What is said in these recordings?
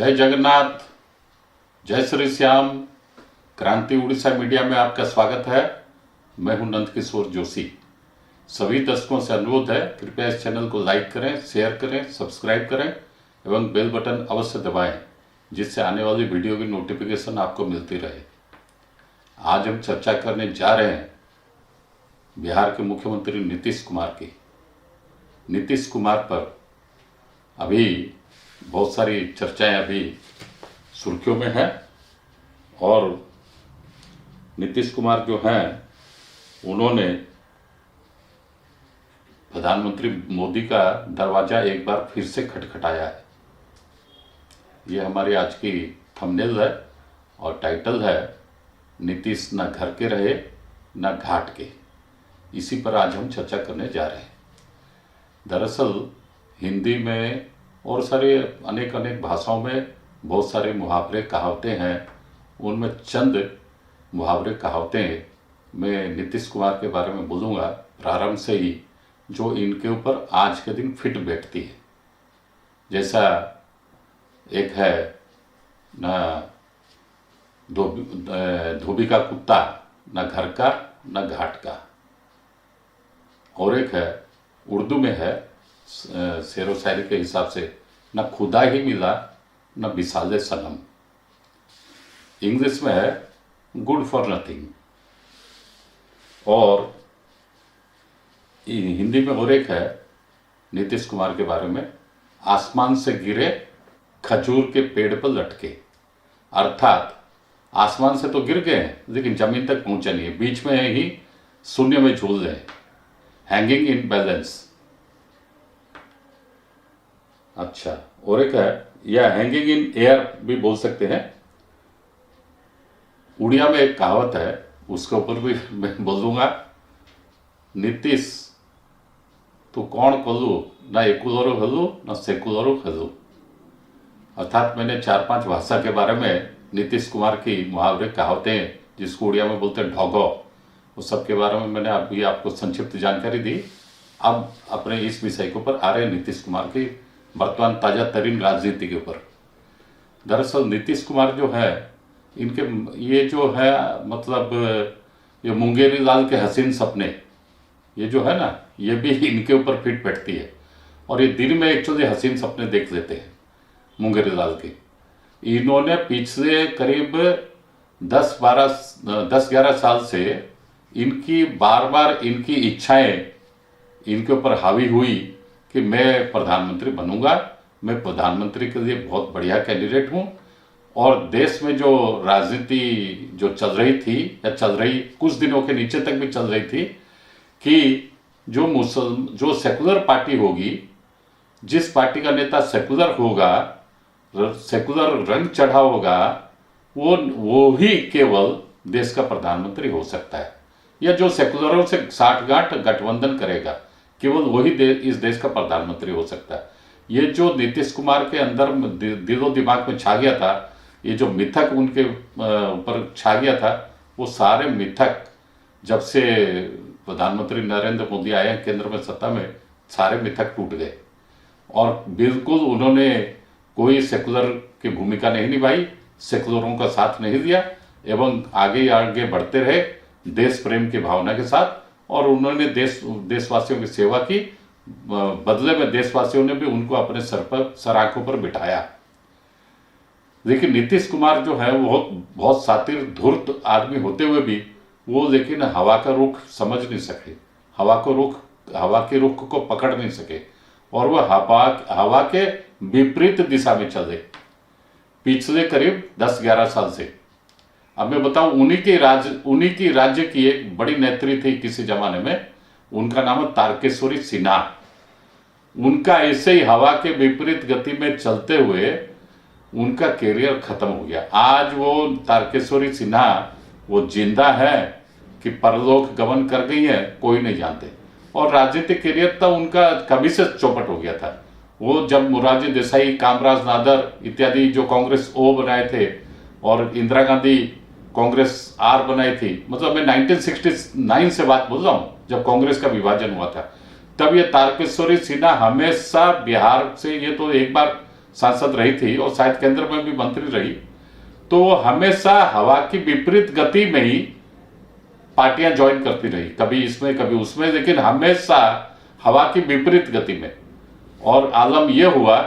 जय जगन्नाथ, जय श्री श्याम। क्रांति उड़ीसा मीडिया में आपका स्वागत है। मैं हूं नंद किशोर जोशी। सभी दर्शकों से अनुरोध है, कृपया इस चैनल को लाइक करें, शेयर करें, सब्सक्राइब करें एवं बेल बटन अवश्य दबाएं, जिससे आने वाली वीडियो की नोटिफिकेशन आपको मिलती रहे। आज हम चर्चा करने जा रहे हैं बिहार के मुख्यमंत्री नीतीश कुमार की। नीतीश कुमार पर अभी बहुत सारी चर्चाएं अभी सुर्खियों में हैं और नीतीश कुमार जो हैं उन्होंने प्रधानमंत्री मोदी का दरवाजा एक बार फिर से खटखटाया है। ये हमारी आज की थंबनेल है और टाइटल है, नीतीश न घर के रहे न घाट के। इसी पर आज हम चर्चा करने जा रहे हैं। दरअसल हिंदी में और सारे अनेक भाषाओं में बहुत सारे मुहावरे कहावतें हैं। उनमें चंद मुहावरे कहावतें मैं नीतीश कुमार के बारे में बोलूँगा प्रारंभ से ही, जो इनके ऊपर आज के दिन फिट बैठती है। जैसा एक है न धोबी का कुत्ता, न घर का न घाट का। और एक है उर्दू में है शेरो शायरी के हिसाब से, न खुदा ही मिला न विसाले सनम। इंग्लिश में है गुड फॉर नथिंग। और हिंदी में और एक है नीतीश कुमार के बारे में, आसमान से गिरे खजूर के पेड़ पर लटके। अर्थात आसमान से तो गिर गए हैं लेकिन जमीन तक पहुंचे नहीं है, बीच में ही शून्य में झूल रहे हैं, हैंगिंग इन बैलेंस। अच्छा, और एक है या हैंगिंग इन एयर भी बोल सकते हैं। उड़िया में एक कहावत है, उसके ऊपर भी मैं बोलूँगा, नीतीश तो कौन कलू ना एकुलरो हलू ना सेकुलरो हलू। अर्थात मैंने 4-5 भाषा के बारे में नीतीश कुमार की मुहावरे कहावतें, जिसको उड़िया में बोलते हैं ढोगो, उस सब के बारे में मैंने अभी आपको संक्षिप्त जानकारी दी। अब अपने इस विषय के ऊपर आ रहे हैं नीतीश कुमार की वर्तमान ताजा तरीन राजनीति के ऊपर। दरअसल नीतीश कुमार जो है, इनके ये जो है मतलब ये मुंगेरी लाल के हसीन सपने, ये जो है ना, ये भी इनके ऊपर फिट बैठती है। और ये दिन में एक्चुअली हसीन सपने देख लेते हैं मुंगेरी लाल के। इन्होंने पिछले करीब 10-11 साल से इनकी बार बार इनकी इच्छाएं इनके ऊपर हावी हुई कि मैं प्रधानमंत्री बनूंगा, मैं प्रधानमंत्री के लिए बहुत बढ़िया कैंडिडेट हूं। और देश में जो राजनीति जो चल रही थी या चल रही, कुछ दिनों के नीचे तक भी चल रही थी, कि जो सेकुलर पार्टी होगी, जिस पार्टी का नेता सेकुलर होगा, सेकुलर रंग चढ़ा होगा, वो ही केवल देश का प्रधानमंत्री हो सकता है। या जो सेकुलरों से साठगांठ गठबंधन करेगा, केवल वही इस देश का प्रधानमंत्री हो सकता है। ये जो नीतीश कुमार के अंदर दिलो दिमाग में छा गया था, ये जो मिथक उनके ऊपर छा गया था, वो सारे मिथक जब से प्रधानमंत्री नरेंद्र मोदी आए हैं केंद्र में सत्ता में, सारे मिथक टूट गए। और बिल्कुल उन्होंने कोई सेकुलर की भूमिका नहीं निभाई, सेकुलरों का साथ नहीं दिया एवं आगे आगे बढ़ते रहे देश प्रेम की भावना के साथ। और उन्होंने देशवासियों की सेवा की, बदले में देशवासियों ने भी उनको अपने सर आंखों पर बिठाया। लेकिन नीतीश कुमार जो है वो बहुत सातिर धूर्त आदमी होते हुए भी वो लेकिन हवा का रुख समझ नहीं सके, हवा के रुख को पकड़ नहीं सके, और वह हवा के विपरीत दिशा में चले पिछले करीब 10-11 साल से। अब मैं बताऊं, उन्हीं की राज्य की एक बड़ी नेत्री थी किसी जमाने में, उनका नाम है तारकेश्वरी सिन्हा। उनका ऐसे ही हवा के विपरीत गति में चलते हुए उनका करियर खत्म हो गया। आज वो तारकेश्वरी सिन्हा वो जिंदा है कि परलोक गमन कर गई है, कोई नहीं जानते। और राजनीतिक करियर तो उनका कभी से चौपट हो गया था। वो जब मोरारजी देसाई, कामराज नादर इत्यादि जो कांग्रेस ओ बनाए थे और इंदिरा गांधी कांग्रेस आर बनाई थी, मतलब मैं 1969 से बात बोल रहा हूँ, जब कांग्रेस का विभाजन हुआ था, तब ये तारकेश्वरी सिन्हा हमेशा बिहार से, ये तो एक बार सांसद रही थी और शायद केंद्र में भी मंत्री रही, तो वो हमेशा हवा की विपरीत गति में ही पार्टियां ज्वाइन करती रही, कभी इसमें कभी उसमें, लेकिन हमेशा हवा की विपरीत गति में। और आलम यह हुआ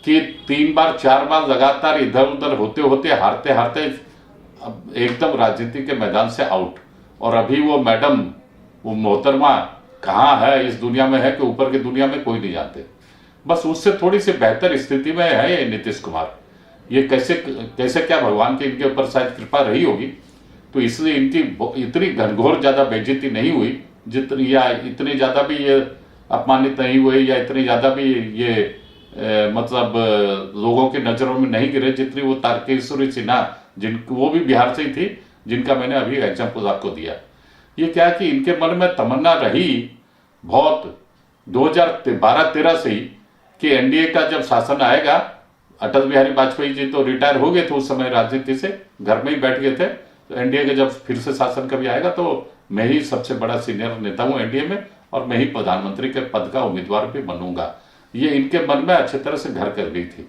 कि 3 बार 4 बार लगातार इधर उधर होते होते हारते हारते एकदम राजनीति के मैदान से आउट। और अभी वो मैडम, वो मोहतरमा कहाँ है, इस दुनिया में है कि ऊपर की दुनिया में, कोई नहीं जानते। बस उससे थोड़ी सी बेहतर स्थिति में है ये नीतीश कुमार। ये कैसे कैसे क्या भगवान की इनके ऊपर शायद कृपा रही होगी, तो इसलिए इनकी इतनी घनघोर ज्यादा बेइज्जती नहीं हुई जितनी, या इतनी ज्यादा भी ये अपमानित नहीं हुए, या इतनी ज्यादा भी ये मतलब लोगों की नजरों में नहीं गिरे जितनी वो तारकेश्वरी सिन्हा, वो भी बिहार से ही थी, जिनका मैंने अभी एग्जाम्पल आपको दिया। ये क्या कि इनके मन में तमन्ना रही बहुत 2012-13 से ही कि एनडीए का जब शासन आएगा, अटल बिहारी वाजपेयी जी तो रिटायर हो गए थे उस समय राजनीति से, घर में ही बैठ गए थे, तो एनडीए का जब फिर से शासन कभी आएगा तो मैं ही सबसे बड़ा सीनियर नेता हूं एनडीए में और मैं ही प्रधानमंत्री के पद का उम्मीदवार भी बनूंगा। ये इनके मन में अच्छी तरह से घर कर गई थी।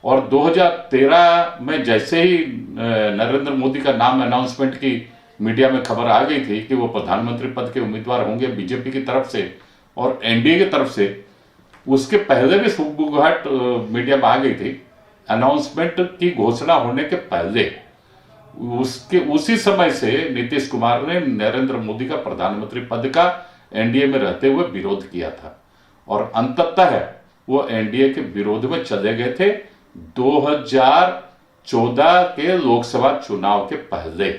और 2013 में जैसे ही नरेंद्र मोदी का नाम अनाउंसमेंट की मीडिया में खबर आ गई थी कि वो प्रधानमंत्री पद के उम्मीदवार होंगे बीजेपी की तरफ से और एनडीए की तरफ से, उसके पहले भी सुगबुगाहट मीडिया में आ गई थी। अनाउंसमेंट की घोषणा होने के पहले उसी समय से नीतीश कुमार ने नरेंद्र मोदी का प्रधानमंत्री पद का एनडीए में रहते हुए विरोध किया था और अंततः वो एनडीए के विरोध में चले गए थे 2014 के लोकसभा चुनाव के पहले।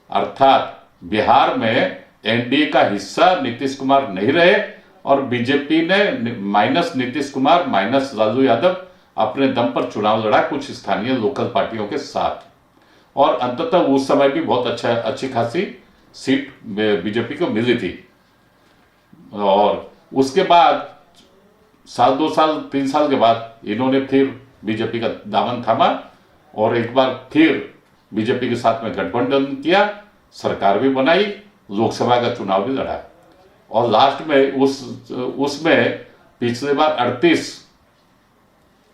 अर्थात बिहार में एनडीए का हिस्सा नीतीश कुमार नहीं रहे और बीजेपी ने माइनस नीतीश कुमार माइनस लालू यादव अपने दम पर चुनाव लड़ा कुछ स्थानीय लोकल पार्टियों के साथ, और अंततः उस समय भी बहुत अच्छी खासी सीट बीजेपी को मिली थी। और उसके बाद साल 2 साल 3 साल के बाद इन्होंने फिर बीजेपी का दामन थामा और एक बार फिर बीजेपी के साथ में गठबंधन किया, सरकार भी बनाई, लोकसभा का चुनाव भी लड़ा और लास्ट में उसमें पिछले बार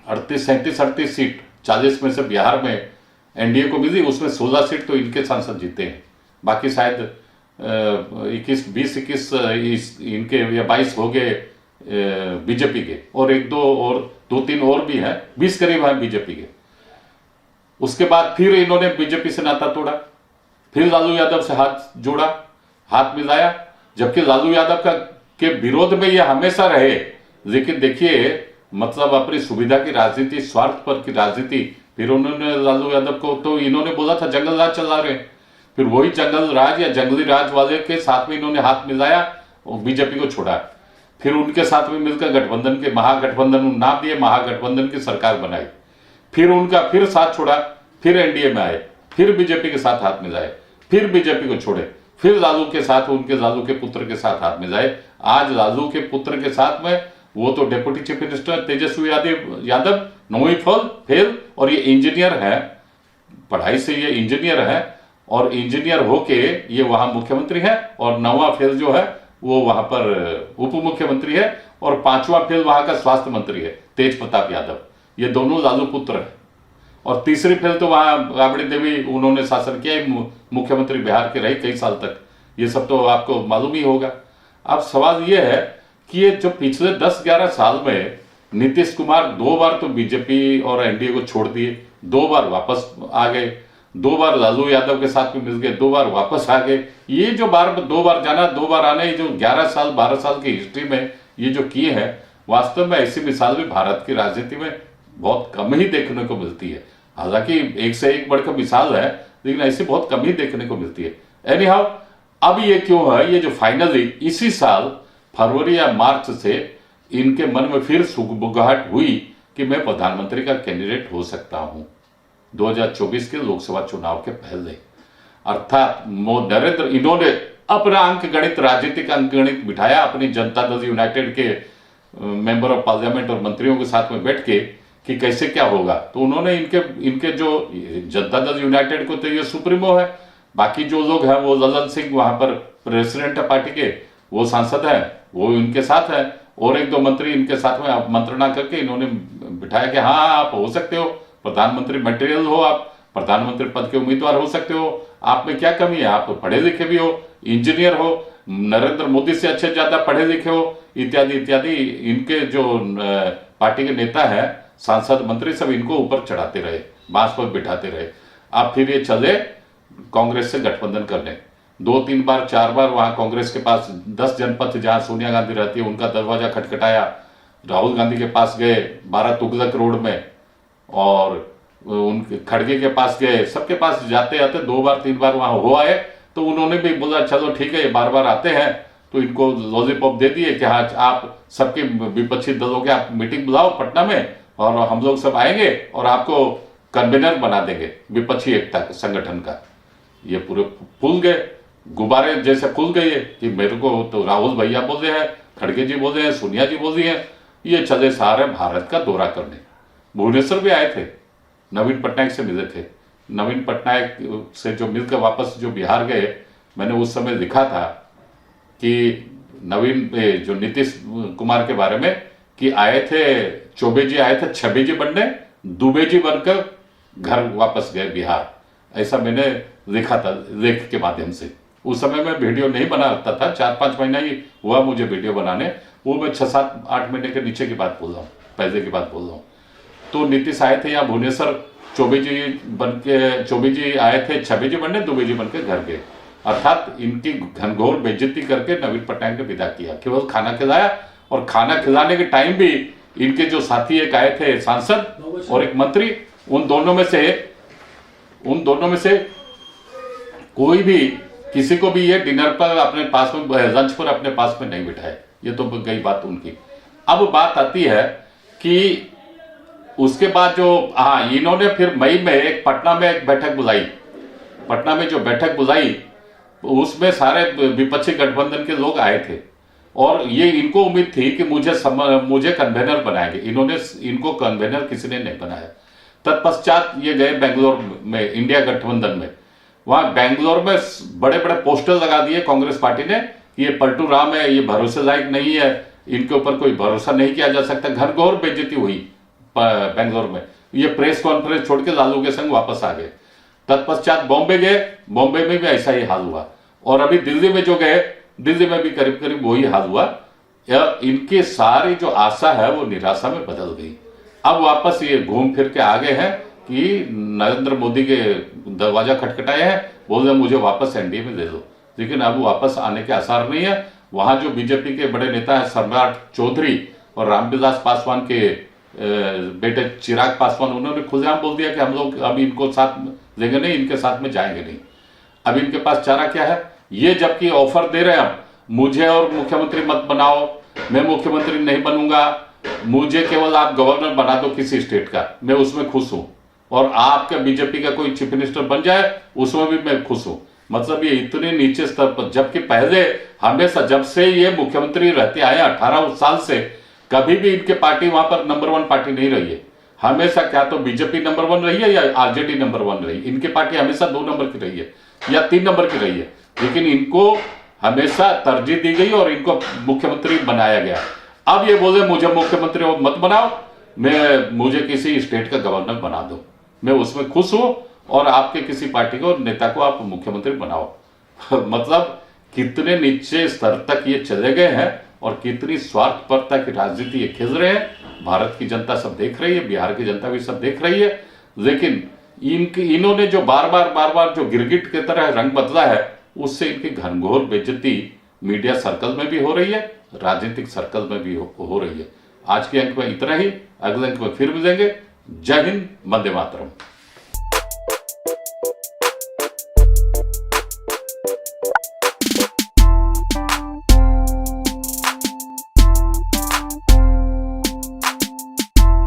37 सीट 40 में से बिहार में एनडीए को मिली, उसमें 16 सीट तो इनके सांसद जीते हैं, बाकी शायद 21 इनके या 22 हो गए बीजेपी के और 2-3 और भी हैं, 20 करीब हैं बीजेपी के। उसके बाद फिर इन्होंने बीजेपी से नाता तोड़ा, फिर लालू यादव से हाथ जोड़ा, हाथ मिलाया, जबकि लालू यादव के विरोध में ये हमेशा रहे। लेकिन देखिए मतलब अपनी सुविधा की राजनीति, स्वार्थ पर की राजनीति, फिर उन्होंने लालू यादव को तो इन्होंने बोला था जंगल राज चला रहे, फिर वही जंगल राज या जंगली राज वाले के साथ में इन्होंने हाथ मिलाया और बीजेपी को छोड़ा, फिर उनके साथ में मिलकर गठबंधन के महागठबंधन नाम दिए, महागठबंधन की सरकार बनाई, फिर उनका फिर साथ छोड़ा, फिर एनडीए में आए, फिर बीजेपी के साथ हाथ मिलाए, फिर बीजेपी को छोड़े, फिर लालू के साथ उनके लालू के पुत्र के साथ हाथ मिलाए। आज लालू के पुत्र के साथ में वो तो deputy chief minister Tejashwi Yadav नौवीं फेल और ये इंजीनियर है, पढ़ाई से ये इंजीनियर है और इंजीनियर होके ये वहां मुख्यमंत्री है, और 9वां फेल जो है वो वहां पर उप मुख्यमंत्री है, और 5वां फेल वहां का स्वास्थ्य मंत्री है तेज प्रताप यादव। ये दोनों लालू पुत्र है। और तीसरी फेल तो वहां राबड़ी देवी, उन्होंने शासन किया, मुख्यमंत्री बिहार के रही कई साल तक, ये सब तो आपको मालूम ही होगा। अब सवाल ये है कि ये जो पिछले 10-11 साल में नीतीश कुमार 2 बार तो बीजेपी और एनडीए को छोड़ दिए, 2 बार वापस आ गए, 2 बार लालू यादव के साथ में मिल गए, 2 बार वापस आ गए। ये जो 2 बार जाना 2 बार आना, ये जो 11 साल 12 साल की हिस्ट्री में ये जो किए हैं, वास्तव में ऐसी मिसाल भी भारत की राजनीति में बहुत कम ही देखने को मिलती है। हालांकि एक से एक बढ़कर मिसाल है, लेकिन ऐसी बहुत कम ही देखने को मिलती है। एनीहाउ, अब ये क्यों है, ये जो फाइनली इसी साल फरवरी या मार्च से इनके मन में फिर सुगबुगाहट हुई कि मैं प्रधानमंत्री का कैंडिडेट हो सकता हूं 2024 के लोकसभा चुनाव के पहले। अर्थात इन्होंने अपना अंकगणित, राजनीतिक अंकगणित बिठाया अपनी जनता दल यूनाइटेड के मेंबर ऑफ पार्लियामेंट और मंत्रियों के साथ में बैठ के कि कैसे क्या होगा। तो उन्होंने इनके जो जनता दल यूनाइटेड को तो ये सुप्रीमो है, बाकी जो लोग हैं वो ललन सिंह वहां पर प्रेसिडेंट है पार्टी के, वो सांसद है, वो इनके साथ है, और 1-2 मंत्री इनके साथ में मंत्रणा करके इन्होंने बिठाया कि हाँ आप हो सकते हो, प्रधानमंत्री मटेरियल हो, आप प्रधानमंत्री पद के उम्मीदवार हो सकते हो, आप में क्या कमी है, आप पढ़े लिखे भी हो, इंजीनियर हो, नरेंद्र मोदी से अच्छे ज्यादा पढ़े लिखे हो, इत्यादि इत्यादि। इनके जो पार्टी के नेता है, सांसद, मंत्री, सब इनको ऊपर चढ़ाते रहे, बांस पर बिठाते रहे। अब फिर ये चले कांग्रेस से गठबंधन करने। 2-3 बार 4 बार वहां कांग्रेस के पास 10 जनपद जहां सोनिया गांधी रहती है उनका दरवाजा खटखटाया, राहुल गांधी के पास गए 12 तुगलक रोड में, और उनके खड़गे के पास गए, सबके पास जाते जाते 2 बार 3 बार वहां हो आए। तो उन्होंने भी बोला चलो ठीक है, ये बार बार आते हैं, तो इनको लॉलीपॉप दे दिए कि हाँ आप सबके विपक्षी दलों के आप मीटिंग बुलाओ पटना में, और हम लोग सब आएंगे और आपको कन्वीनर बना देंगे विपक्षी एकता संगठन का। ये पूरे फूल गए, गुब्बारे जैसे फूल गए कि मेरे को तो राहुल भैया बोल रहे हैं, खड़गे जी बोल रहे हैं, सोनिया जी बोल रही हैं। ये चले सारे भारत का दौरा करने। भुवनेश्वर भी आए थे, नवीन पटनायक से मिले थे। नवीन पटनायक से जो मिलकर वापस जो बिहार गए, मैंने उस समय लिखा था कि नवीन जो नीतीश कुमार के बारे में कि आए थे, चौबे जी आए थे छबे जी बनने, दुबे जी बनकर घर वापस गए बिहार, ऐसा मैंने लिखा था लेख के माध्यम से। उस समय मैं वीडियो नहीं बनाता था, 4-5 महीना ही हुआ मुझे वीडियो बनाने, वो मैं 6-7-8 महीने के नीचे की बात बोल रहा हूँ, पहले की बात बोल रहा हूँ। तो नीतीश आए थे यहाँ भुवनेश्वर, चौबे जी आए थे छबे जी बनने, दुबे जी बनकर घर गए। अर्थात इनकी घनघोर बेइज्जती करके नवीन पटनायक ने विदा किया, केवल खाना खिलाया। और खाना खिलाने के टाइम भी इनके जो साथी एक आए थे सांसद और एक मंत्री, उन दोनों में से कोई भी किसी को भी ये डिनर पर अपने पास में, लंच पर अपने पास में नहीं बिठाए। ये तो गई बात उनकी। अब बात आती है कि उसके बाद जो इन्होंने फिर मई में एक पटना में एक बैठक बुलाई। पटना में जो बैठक बुलाई उसमें सारे विपक्षी गठबंधन के लोग आए थे, और ये इनको उम्मीद थी कि मुझे कन्वेनर बनाएंगे। इनको कन्वेनर किसी ने नहीं बनाया। तत्पश्चात ये गए बेंगलोर में, इंडिया गठबंधन में। वहां बेंगलोर में बड़े बड़े पोस्टर लगा दिए कांग्रेस पार्टी ने कि ये पलटू राम है, ये भरोसे लायक नहीं है, इनके ऊपर कोई भरोसा नहीं किया जा सकता। घनघोर बेइज्जती हुई बेंगलोर में। ये प्रेस कॉन्फ्रेंस छोड़ के लालू के संग वापस आ गए। तत्पश्चात बॉम्बे गए, बॉम्बे में भी ऐसा ही हाल हुआ। और अभी दिल्ली में जो गए, दिल्ली में भी करीब करीब वही हाल हुआ। इनकी सारी जो आशा है वो निराशा में बदल गई। अब वापस ये घूम फिर के आ गए हैं कि नरेंद्र मोदी के दरवाजा खटखटाए हैं, बोल रहे मुझे वापस एनडीए में दे दो। लेकिन अब वापस आने के आसार नहीं है। वहां जो बीजेपी के बड़े नेता है सम्राट चौधरी और रामविलास पासवान के बेटे चिराग पासवान, उन्होंने खुलेआम बोल दिया कि हम लोग अब इनको साथ लेंगे नहीं, इनके साथ में जाएंगे नहीं। अब इनके पास चारा क्या है? ये जबकि ऑफर दे रहे हैं, अब मुझे और मुख्यमंत्री मत बनाओ, मैं मुख्यमंत्री नहीं बनूंगा, मुझे केवल आप गवर्नर बना दो किसी स्टेट का, मैं उसमें खुश हूं, और आपके बीजेपी का कोई चीफ मिनिस्टर बन जाए उसमें भी मैं खुश हूं। मतलब ये इतने नीचे स्तर पर, जबकि पहले हमेशा जब से ये मुख्यमंत्री रहते आए 18 साल से, कभी भी इनके पार्टी वहां पर नंबर 1 पार्टी नहीं रही है। हमेशा क्या तो बीजेपी नंबर 1 रही है या आरजेडी नंबर 1 रही। इनकी पार्टी हमेशा 2 नंबर की रही है या 3 नंबर की रही है, लेकिन इनको हमेशा तरजीह दी गई और इनको मुख्यमंत्री बनाया गया। अब ये बोले मुझे मुख्यमंत्री मत बनाओ, मुझे किसी स्टेट का गवर्नर बना दो, मैं उसमें खुश हूं, और आपके किसी पार्टी को नेता को आप मुख्यमंत्री बनाओ। मतलब कितने नीचे स्तर तक ये चले गए हैं और कितनी स्वार्थपरता की राजनीति ये खेल रहे हैं। भारत की जनता सब देख रही है, बिहार की जनता भी सब देख रही है। लेकिन इन्होंने जो बार बार जो गिरगिट की तरह रंग बदला है, उससे इनकी घनघोर बेइज्जती मीडिया सर्कल में भी हो रही है, राजनीतिक सर्कल में भी हो रही है। आज के अंक में इतना ही, अगले अंक में फिर मिलेंगे। जय हिंद, वंदे मातरम।